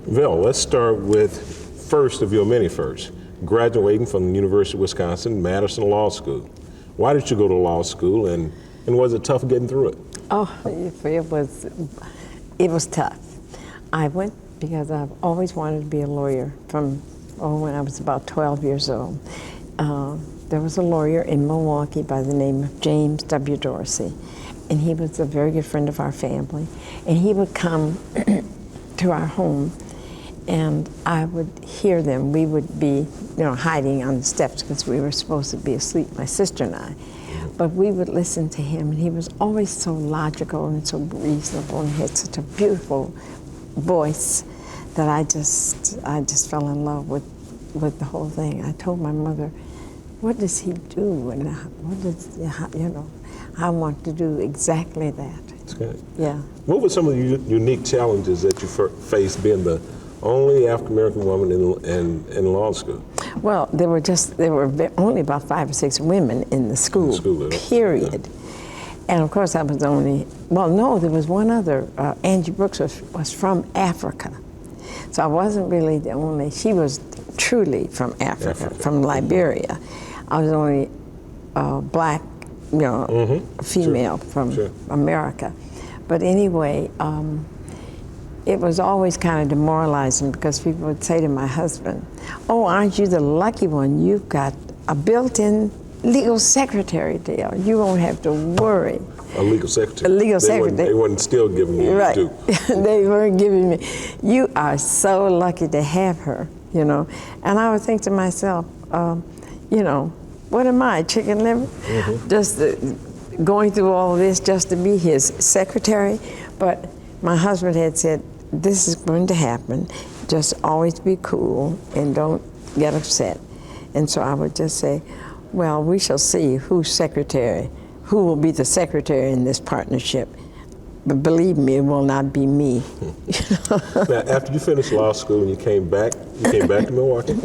Val, let's start with first of your many firsts, graduating from the University of Wisconsin, Madison Law School. Why did you go to law school, and was it tough getting through it? Oh, it was tough. I went because I've always wanted to be a lawyer from when I was about 12 years old. There was a lawyer in Milwaukee by the name of James W. Dorsey, and he was a very good friend of our family, and he would come to our home, and I would hear them. We would be, hiding on the steps because we were supposed to be asleep, my sister and I. But we would listen to him, and he was always so logical and so reasonable, and he had such a beautiful voice that I just fell in love with the whole thing. I told my mother, what does he do? And what does, I want to do exactly that. That's good. Yeah. What were some of the unique challenges that you faced being the only African-American woman in law school? Well, there were only about 5 or 6 women in the school, period. Yeah. And of course I was the only, there was one other, Angie Brooks was from Africa. So I wasn't really the only, she was truly from Africa. From Liberia. I was the only black, female from America. But anyway, it was always kind of demoralizing because people would say to my husband, oh, aren't you the lucky one? You've got a built-in legal secretary, Dale. You won't have to worry. A legal secretary? A legal secretary. They weren't still giving you right. due. They weren't giving me. You are so lucky to have her, And I would think to myself, what am I, chicken liver? Just going through all of this just to be his secretary? But my husband had said, this is going to happen. Just always be cool and don't get upset. And so I would just say, well, we shall see who will be the secretary in this partnership. But believe me, it will not be me. Now, after you finished law school and you came back to Milwaukee,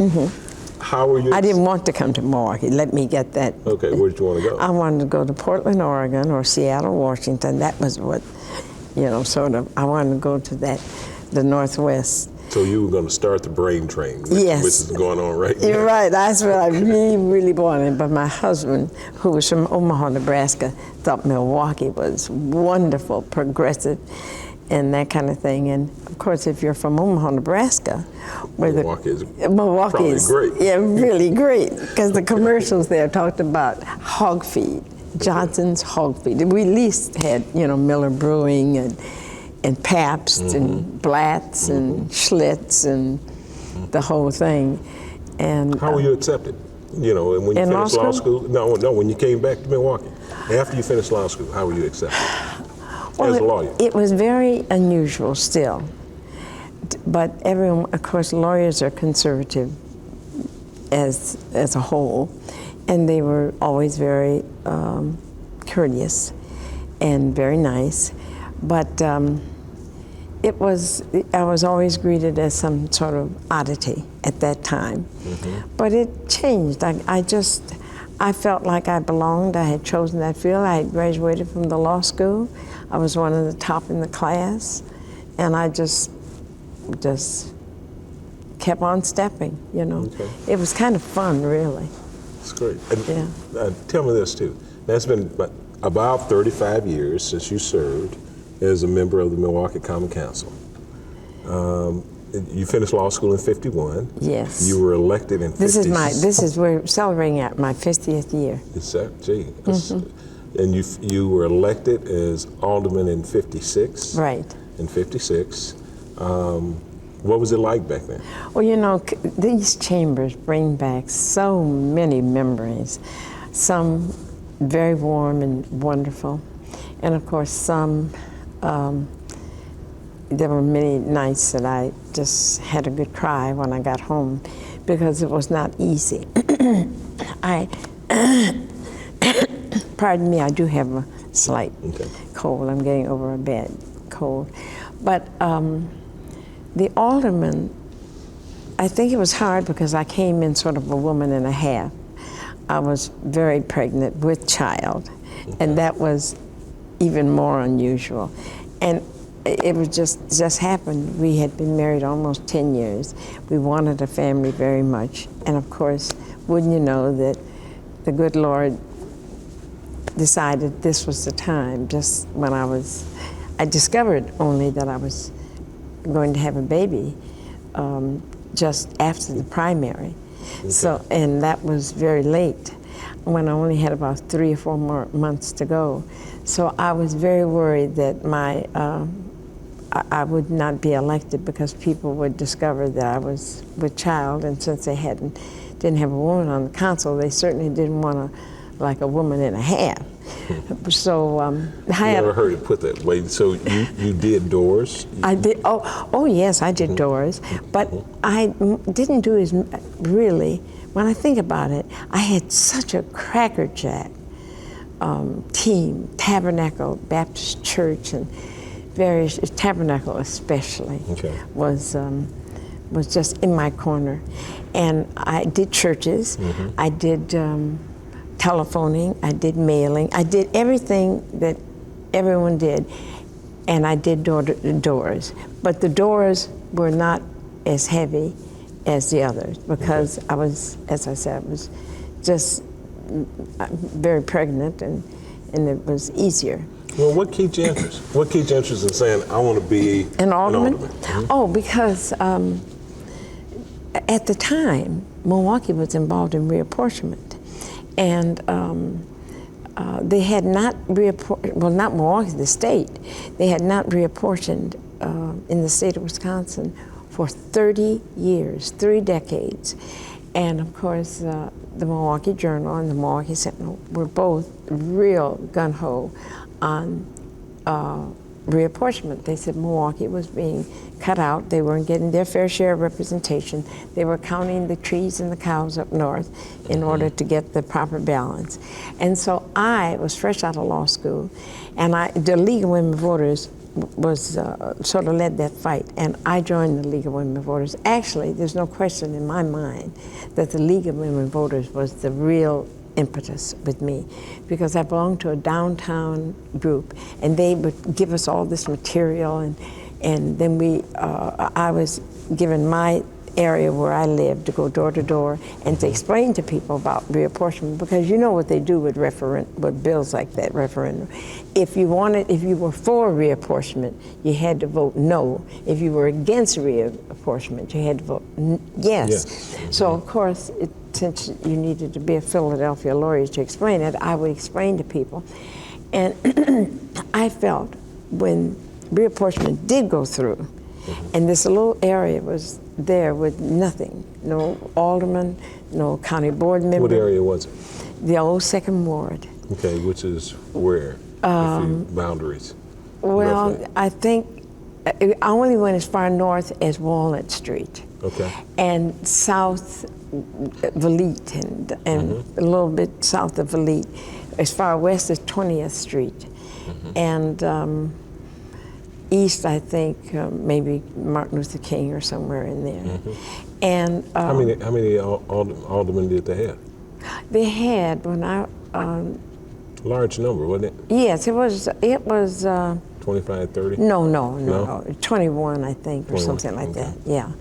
how were you? I didn't want to come to Milwaukee. Let me get that. Okay, where did you want to go? I wanted to go to Portland, Oregon, or Seattle, Washington. That was what, I wanted to go to the Northwest. So you were going to start the brain train, which is going on right now. You're right. That's what I really, really wanted. But my husband, who was from Omaha, Nebraska, thought Milwaukee was wonderful, progressive, and that kind of thing. And of course, if you're from Omaha, Nebraska, Milwaukee is great. Yeah, really great, because the commercials there talked about hog feed, Johnson's hog feed. We at least had, Miller Brewing and Pabst and Blatz and Schlitz and the whole thing. And how were you accepted? When you finished law school? No, when you came back to Milwaukee. After you finished law school, how were you accepted as a lawyer? It was very unusual still. But everyone, of course, lawyers are conservative as a whole, and they were always very courteous and very nice. But I was always greeted as some sort of oddity at that time. But it changed. I felt like I belonged. I had chosen that field. I had graduated from the law school. I was one of the top in the class, and I just kept on stepping, Okay. It was kind of fun, really. That's great. And, tell me this, too. That's been about 35 years since you served as a member of the Milwaukee Common Council. You finished law school in '51. Yes. You were elected in '56. We're celebrating my 50th year. And you were elected as alderman in '56. Right. In '56. What was it like back then? Well, these chambers bring back so many memories. Some very warm and wonderful. And of course, some, there were many nights that I just had a good cry when I got home because it was not easy. Pardon me, I do have a slight cold. I'm getting over a bad cold. But the alderman, I think it was hard because I came in sort of a woman and a half. I was very pregnant with child, and that was even more unusual. And it was just happened. We had been married almost 10 years. We wanted a family very much. And of course, wouldn't you know that the good Lord decided this was the time, just when I discovered only that I was going to have a baby just after the primary. Okay. So, and that was very late, when I only had about 3 or 4 more months to go. So I was very worried that I would not be elected because people would discover that I was with child, and since they didn't have a woman on the council, they certainly didn't want a woman and a half. So I never heard it put that way. So you did doors? I did. Oh yes, I did doors, but I didn't do as really. When I think about it, I had such a crackerjack team, Tabernacle Baptist Church, and various Tabernacle especially was just in my corner, and I did churches, I did telephoning, I did mailing, I did everything that everyone did, and I did doors. But the doors were not as heavy as the others because I was, as I said, I was just very pregnant, and it was easier. Well, what keeps you interested? What keeps you interested in saying, I want to be an alderman? Mm-hmm. Oh, because at the time, Milwaukee was involved in reapportionment. And they had not not Milwaukee, the state, they had not reapportioned in the state of Wisconsin for 30 years, 3 decades. And of course, the Milwaukee Journal and the Milwaukee Sentinel were both real gung-ho on reapportionment. They said Milwaukee was being cut out. They weren't getting their fair share of representation. They were counting the trees and the cows up north in order to get the proper balance. And so I was fresh out of law school, and the League of Women Voters was sort of led that fight, and I joined the League of Women Voters. Actually, there's no question in my mind that the League of Women Voters was the real impetus with me, because I belonged to a downtown group, and they would give us all this material, and then I was given my area where I lived to go door to door and to explain to people about reapportionment, because you know what they do with bills like that, referendum. If you were for reapportionment, you had to vote no. If you were against reapportionment, you had to vote yes. So of course, since you needed to be a Philadelphia lawyer to explain it, I would explain to people. And I felt when reapportionment did go through, and this little area was there with nothing, no alderman, no county board member. What area was it? The old 2nd Ward. Okay, which is where? Boundaries? Well, roughly. I think I only went as far north as Walnut Street. Okay. And south Valete, and a little bit south of Valete. As far west as 20th Street. And east, I think, maybe Martin Luther King or somewhere in there. And how many aldermen did they have? They had, when I Large number, wasn't it? yes, it was 25, 30? No, 21, I think, or 21, something like that. Yeah.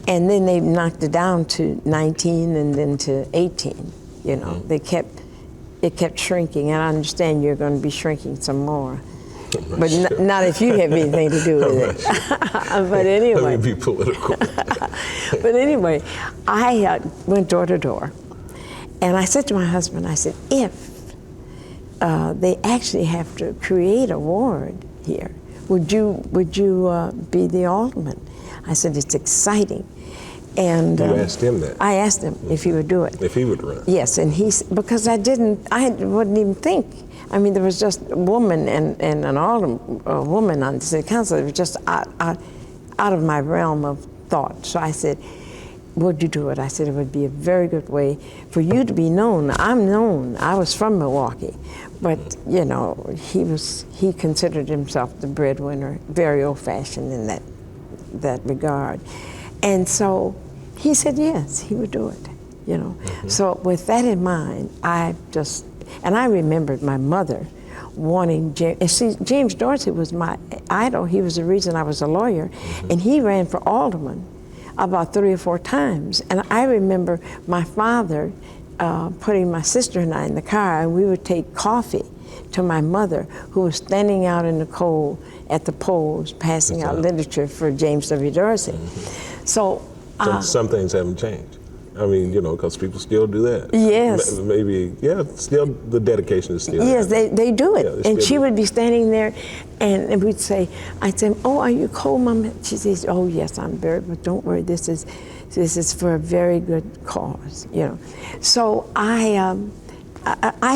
And then they knocked it down to 19 and then to 18. You know, it kept shrinking, and I understand you're going to be shrinking some more. But not if you have anything to do with it. But anyway. Let me be political. But anyway, I went door to door, and I said to my husband, I said, if they actually have to create a ward here, would you be the alderman? I said, it's exciting. And you asked him that? I asked him if he would do it. If he would run? Yes, and because I wouldn't even think. I mean, there was just a woman and a woman on the city council. It was just out of my realm of thought. So I said, would you do it? I said, it would be a very good way for you to be known. I'm known. I was from Milwaukee. But, you know, he considered himself the breadwinner, very old-fashioned in that regard. And so he said yes, he would do it, you know. So with that in mind, and I remembered my mother wanting James. And see, James Dorsey was my idol. He was the reason I was a lawyer. And he ran for alderman about 3 or 4 times. And I remember my father putting my sister and I in the car, and we would take coffee to my mother, who was standing out in the cold at the polls, passing out literature for James W. Dorsey. So some things haven't changed. I mean, because people still do that. Yes. Maybe, still the dedication is still yes, there. they do it. Yeah, and she would be standing there, and we'd say, I'd say, oh, are you cold, Mom? She says, oh, yes, I'm very, but don't worry, this is for a very good cause, So I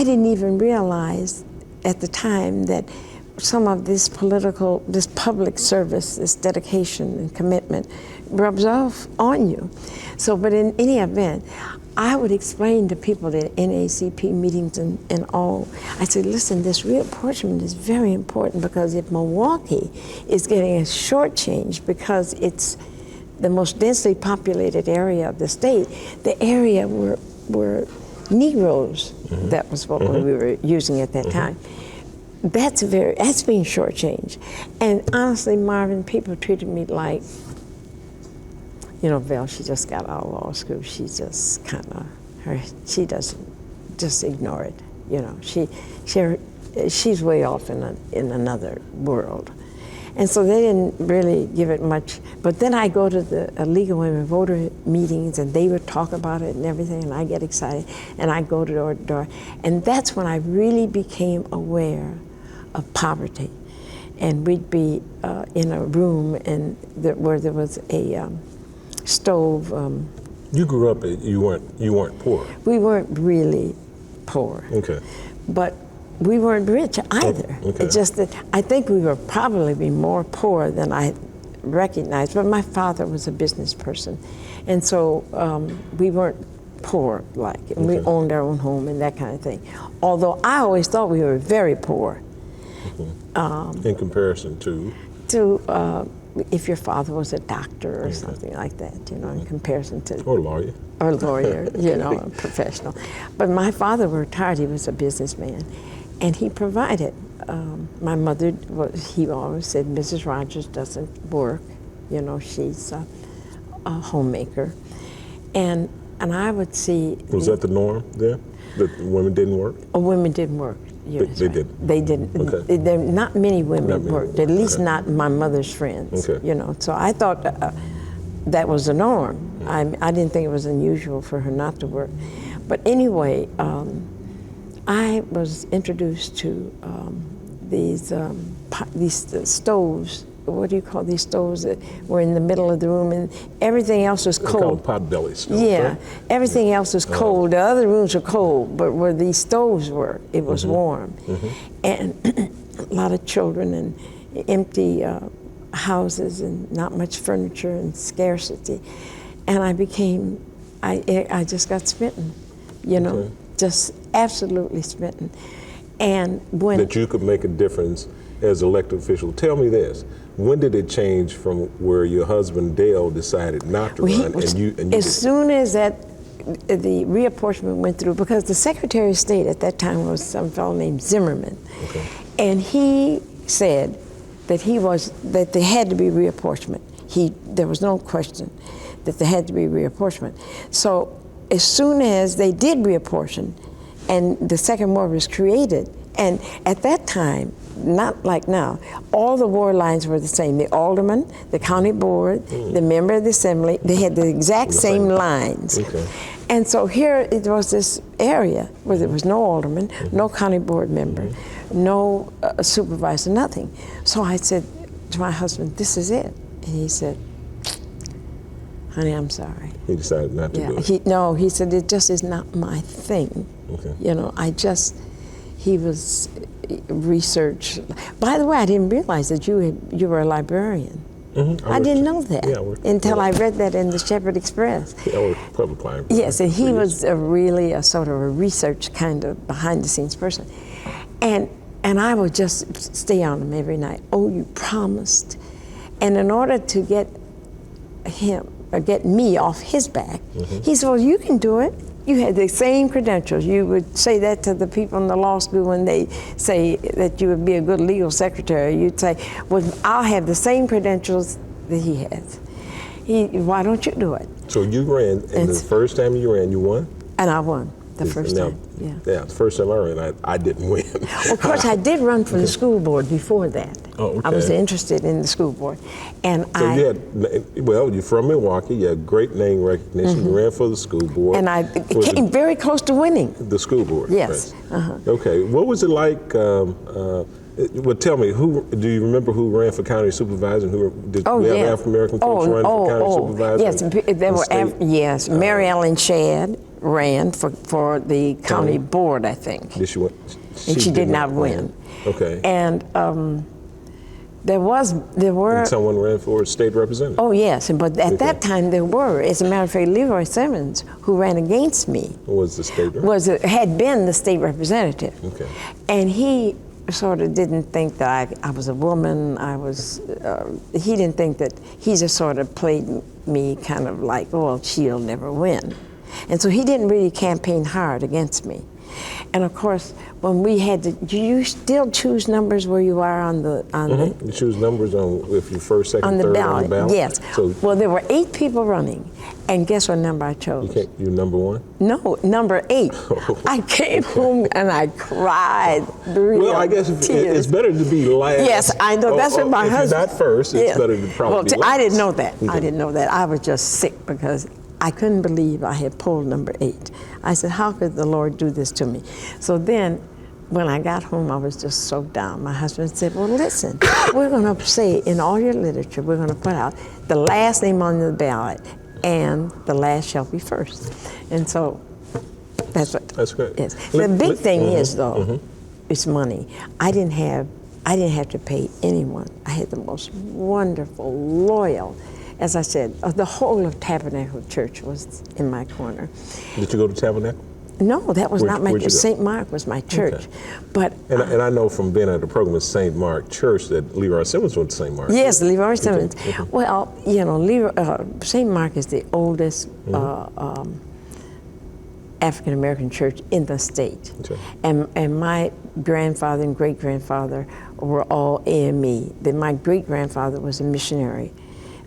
didn't even realize at the time that some of this public service, this dedication and commitment rubs off on you. So, but in any event, I would explain to people at NAACP meetings and all, I said, listen, this reapportionment is very important, because if Milwaukee is getting a shortchange because it's the most densely populated area of the state, the area where Negroes, that was what we were using at that time, that's being shortchanged. And honestly, Marvin, people treated me like, Val, she just got out of law school. She just she doesn't, just ignore it. She's way off in another world. And so they didn't really give it much. But then I go to the League of Women Voter meetings, and they would talk about it and everything, and I get excited, and I go door to door. And that's when I really became aware of poverty. And we'd be in a room where there was a stove. You grew up, you weren't poor. We weren't really poor. Okay. But we weren't rich either. Okay. It's just that I think we were probably more poor than I recognized. But my father was a business person, and so we weren't poor and we owned our own home and that kind of thing. Although I always thought we were very poor. In comparison to? If your father was a doctor or something like that, in comparison to. Or a lawyer. Or a lawyer, a professional. But my father worked hard. He was a businessman, and he provided. My mother, he always said, Mrs. Rogers doesn't work. She's a homemaker. And I would see. Was that the norm there? That women didn't work? Women didn't work. Yes, they didn't. They didn't. Okay. There not many women worked. At least not my mother's friends. Okay. So I thought that was the norm. I didn't think it was unusual for her not to work. But anyway, I was introduced to these stoves. What do you call these stoves that were in the middle of the room, and everything else was cold? Called pot belly stoves. Yeah, right? everything else was cold. The other rooms were cold, but where these stoves were, it was warm. And a lot of children and empty houses and not much furniture and scarcity. And I just got smitten, just absolutely smitten. And when that you could make a difference as elected official. Tell me this: when did it change from where your husband Dale decided not to run, and you as soon as the reapportionment went through, because the Secretary of State at that time was some fellow named Zimmerman, and he said that there had to be reapportionment. There was no question that there had to be reapportionment. So as soon as they did reapportion, and the second ward was created, and at that time, not like now, all the ward lines were the same. The alderman, the county board, the member of the assembly, they had the exact same lines. And so here it was this area where there was no alderman, no county board member, no supervisor, nothing. So I said to my husband, this is it. And he said, honey, I'm sorry. He decided not to do it. He said, it just is not my thing. He was research. By the way, I didn't realize that you were a librarian. I didn't know that until I read that in the Shepherd Express. I was public library. Yes, and he was really a sort of a research kind of behind-the-scenes person. And I would just stay on him every night. Oh, you promised. And in order to get him, or get me off his back, he said, well, you can do it. You had the same credentials. You would say that to the people in the law school when they say that you would be a good legal secretary. You'd say, well, I'll have the same credentials that he has. Why don't you do it? So you ran, and the first time you ran, you won? And I won the first time, yeah. Yeah, the first time I ran, I didn't win. Well, of course, I did run for the school board before that. Oh, okay. I was interested in the school board. And so you're from Milwaukee, you had great name recognition, you ran for the school board. And I came very close to winning. The school board? Yes. Right. Okay, what was it like, well, tell me, do you remember who ran for county supervisor? Did we have African-American folks run for county supervisor? Yes, there were, Mary Ellen Shadd ran for the county board, I think. Did she win? And she did not win. Okay. And there were. And someone ran for state representative. Oh yes, but at that time there were. As a matter of fact, Leroy Simmons, who ran against me, was the state representative? Had been the state representative. Okay. And he sort of didn't think that I was a woman. He didn't think that. He just sort of played me kind of like, well, she'll never win. And so he didn't really campaign hard against me. And of course, when we had to, do you still choose numbers where you are on the? You choose numbers on if you're first, second, third on the ballot? Yes. So, well, there were 8 people running, and guess what number I chose? You number 1? No, number 8. I came home and I cried. Well, I guess it's better to be last. Yes, I know. That's what my husband. If you're not first, it's better to probably be last. I didn't know that. Okay. I didn't know that. I was just sick because I couldn't believe I had pulled number 8. I said, how could the Lord do this to me? So then, when I got home, I was just so down. My husband said, well, listen, we're going to say in all your literature, we're going to put out the last name on the ballot, and the last shall be first. And so that's what. That's great. Yes. The big thing is, though, it's money. I didn't have to pay anyone. I had the most wonderful, loyal. As I said, the whole of Tabernacle Church was in my corner. Did you go to Tabernacle? No, that was not my church. St. Mark was my church. Okay. But and I know from being at the program at St. Mark Church that Leroy Simmons went to St. Mark. Yes, Leroy Simmons. Well, you know, St. Mark is the oldest African American church in the state. Okay. And my grandfather and great grandfather were all AME. My great grandfather was a missionary.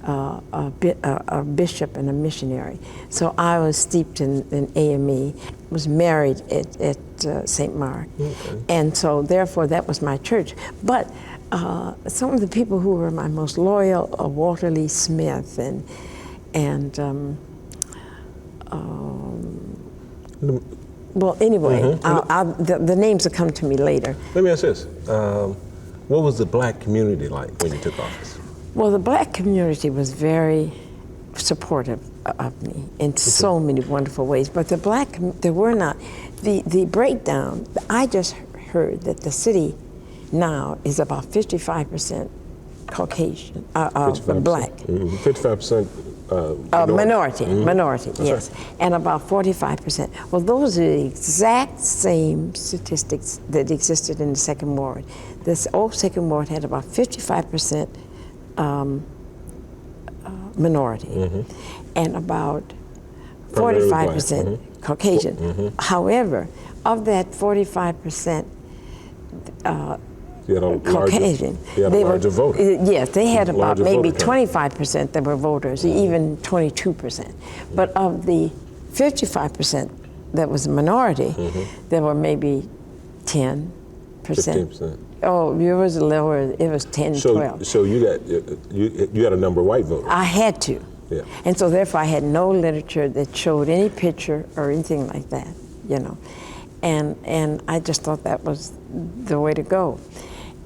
A bishop and a missionary. So I was steeped in AME, was married at St. Mark. Okay. And so therefore that was my church. But some of the people who were my most loyal, Walter Lee Smith and well, anyway, the names will come to me later. Let me ask this. What was the black community like when you took office? Well, the black community was very supportive of me in so many wonderful ways. But there were not, the breakdown, I just heard that the city now is about 55% Caucasian, 55%, black. 55% minority, yes. Right. And about 45%. Well, those are the exact same statistics that existed in the Second Ward. This old Second Ward had about 55% minority and about 45% Caucasian. However, of that 45% Caucasian, they were larger voters. Yes, they had about maybe 25% that were voters, even 22%. But of the 55% that was a minority, there were maybe 10%. 15%. Oh, yours was lower. It was 10, 12. So you got a number of white voters. I had to. Yeah. And so therefore I had no literature that showed any picture or anything like that, you know. And I just thought that was the way to go.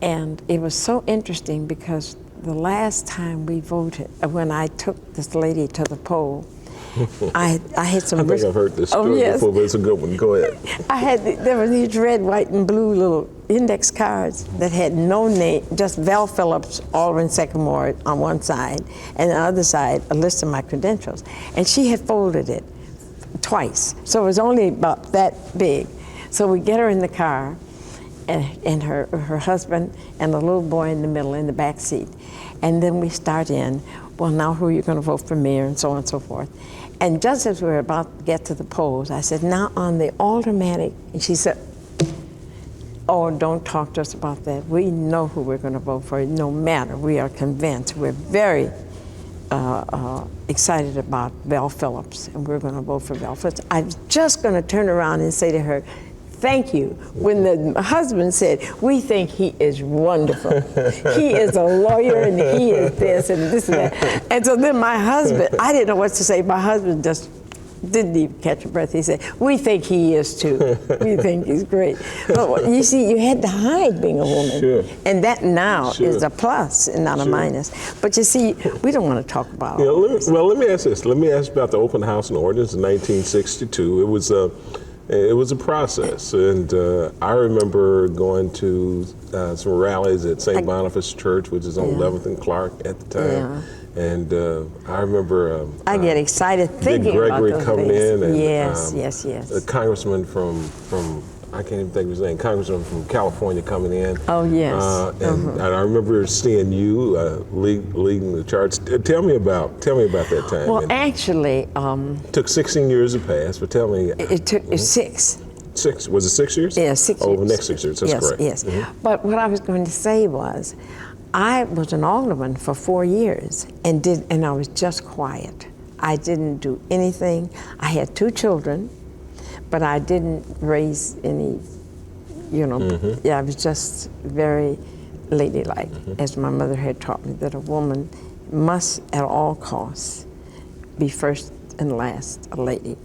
And it was so interesting because the last time we voted, when I took this lady to the poll, I had some. I think I've heard this story before, but it's a good one. Go ahead. There were these red, white, and blue little index cards that had no name, just Val Phillips, Alderman Second Ward on one side, and on the other side, a list of my credentials. And she had folded it twice, so it was only about that big. So we get her in the car, and her husband and the little boy in the middle in the back seat. And then we start in, well, now who are you going to vote for mayor, and so on and so forth. And just as we were about to get to the polls, I said, now on the automatic, and she said, oh, don't talk to us about that. We know who we're going to vote for, no matter. We are convinced. We're very excited about Val Phillips, and we're going to vote for Val Phillips. I was just going to turn around and say to her, thank you, when the husband said, we think he is wonderful. He is a lawyer, and he is this and this and that. And so then my husband, I didn't know what to say. My husband just didn't even catch a breath. He said, we think he is too. We think he's great. But you see, you had to hide being a woman. Sure. And that now Sure. is a plus and not a minus. But you see, we don't want to talk about Yeah, all this. let me ask this. Let me ask about the open housing ordinance in 1962. It was a process, and I remember going to some rallies at St. Boniface Church, which is on 11th and Clark at the time. Yeah. And I remember I get excited thinking Dick about Gregory those coming days. in, and Yes. a congressman from I can't even think of his name, congressman from California coming in. Oh, yes. And I remember seeing you leading the charge. Tell me about that time. Well, And actually, it took 16 years to pass, but tell me. it took 6. 6, was it 6 years? Yeah, 6 years. Oh, the next 6 years, that's yes, correct. Yes, But what I was going to say was, I was an alderman for 4 years and I was just quiet. I didn't do anything. I had 2 children, but I didn't raise any, I was just very ladylike, as my mother had taught me, that a woman must at all costs be first and last a lady.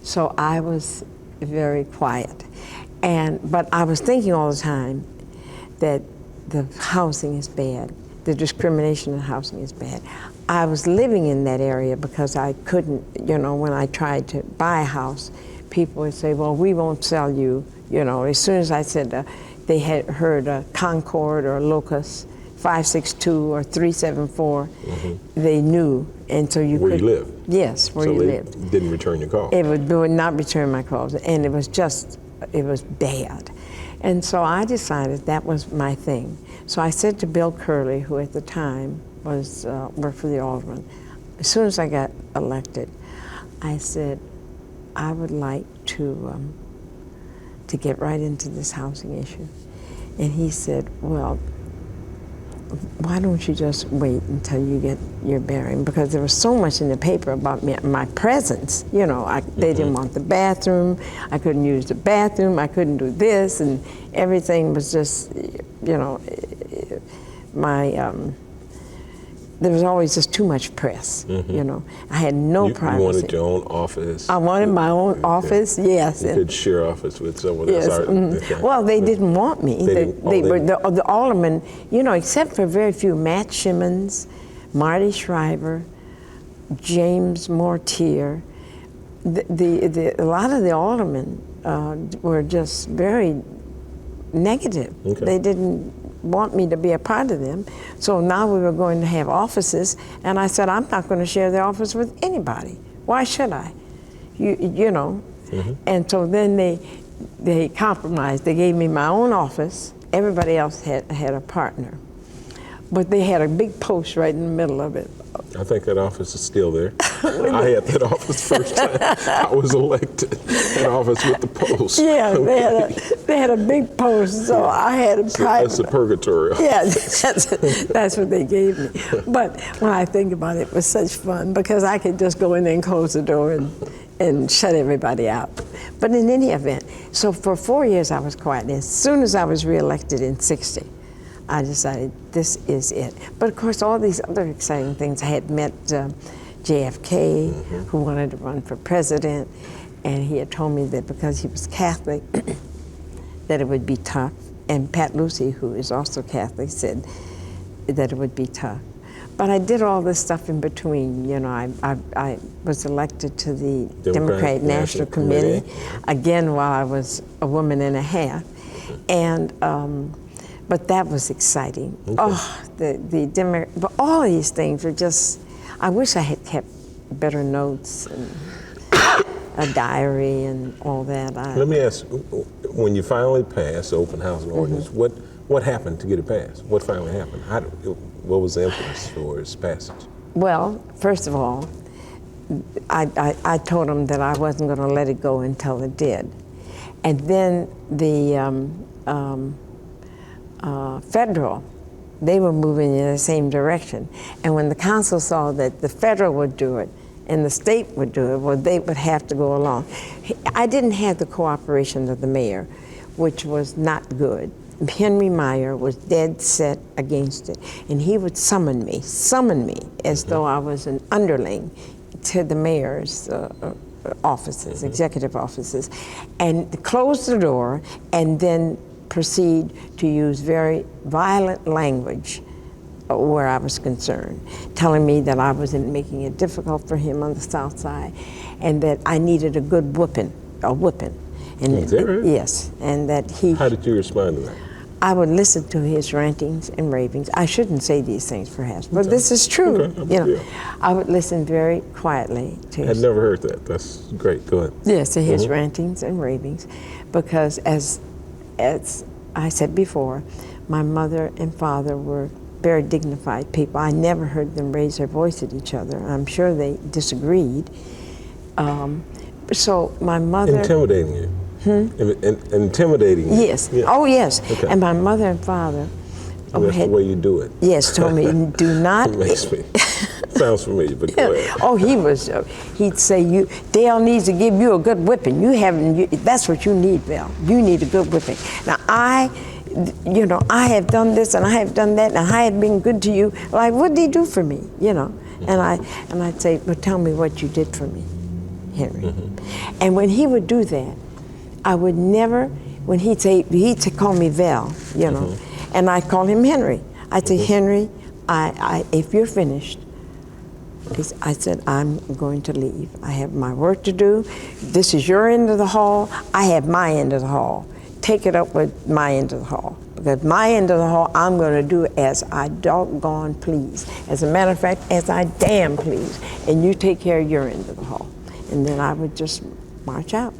So I was very quiet. But I was thinking all the time that the housing is bad. The discrimination in housing is bad. I was living in that area because I couldn't, when I tried to buy a house, people would say, well, we won't sell you. As soon as I said they had heard a Concord or a Locust 562 or 374, they knew. And so you Where could, you live? Yes, where so you they lived. didn't return your call? It would not return my calls, and it was bad. And so I decided that was my thing. So I said to Bill Curley, who at the time was worked for the alderman, as soon as I got elected, I said, I would like to get right into this housing issue. And he said, well, why don't you just wait until you get your bearing? Because there was so much in the paper about my presence. They didn't want the bathroom. I couldn't use the bathroom. I couldn't do this, and everything was just, there was always just too much press. I had no privacy. You wanted your own office. I wanted my own office. Yes. You could share office with someone else. Yes. Okay. Well, they didn't want me. They were the aldermen, except for very few, Matt Shimmons, Marty Schreiber, James Mortier. A lot of the aldermen were just very negative. Okay. They didn't want me to be a part of them. So now we were going to have offices, and I said, I'm not going to share the office with anybody. Why should I? And so then they compromised. They gave me my own office. Everybody else had a partner. But they had a big post right in the middle of it. I think that office is still there. I had that office first time I was elected. An office with the post. Yeah, they had a big post, so I had a private. That's a purgatory. Yeah, that's what they gave me. But when I think about it, it was such fun because I could just go in there and close the door and shut everybody out. But in any event, so for 4 years I was quiet. And as soon as I was reelected in '60, I decided this is it. But of course, all these other exciting things. I had met JFK, who wanted to run for president, and he had told me that because he was Catholic, that it would be tough. And Pat Lucy, who is also Catholic, said that it would be tough. But I did all this stuff in between. I was elected to the Democratic National Committee, again while I was a woman and a half. And but that was exciting. Okay. Oh, but all of these things were just, I wish I had kept better notes and a diary and all that. Let me ask, when you finally passed the open housing ordinance, what happened to get it passed? What finally happened? What was the impetus for its passage? Well, first of all, I told them that I wasn't going to let it go until it did. And then the federal, they were moving in the same direction. And when the council saw that the federal would do it and the state would do it, well, they would have to go along. I didn't have the cooperation of the mayor, which was not good. Henry Meyer was dead set against it. And he would summon me as though I was an underling to the mayor's offices, executive offices, and close the door and then proceed to use very violent language where I was concerned, telling me that I was making it difficult for him on the South Side and that I needed a good whooping. And Is that right? Yes, and that he... How did you respond to that? I would listen to his rantings and ravings. I shouldn't say these things, perhaps, but this is true. Okay. You know, Yeah. I would listen very quietly to I his... had never heard that. That's great. Go ahead. Yes, to his rantings and ravings, because as I said before, my mother and father were very dignified people. I never heard them raise their voice at each other. I'm sure they disagreed. So my mother... Intimidating you. Intimidating you. Yes. Yeah. Oh, yes. Okay. And my mother and father... That's the way you do it. Yes, told me, do not... It makes me... Sounds familiar, but go ahead. Oh, he'd say, Dale needs to give you a good whipping. That's what you need, Val. You need a good whipping. Now, I have done this and I have done that and I have been good to you. Like, what did he do for me, And I'd say, well, tell me what you did for me, Henry. And when he would do that, I would never, when he'd call me Val, and I'd call him Henry. I'd say, Henry, if you're finished, I said, I'm going to leave. I have my work to do. This is your end of the hall. I have my end of the hall. Take it up with my end of the hall. Because my end of the hall, I'm going to do as I doggone please. As a matter of fact, as I damn please. And you take care of your end of the hall. And then I would just march out.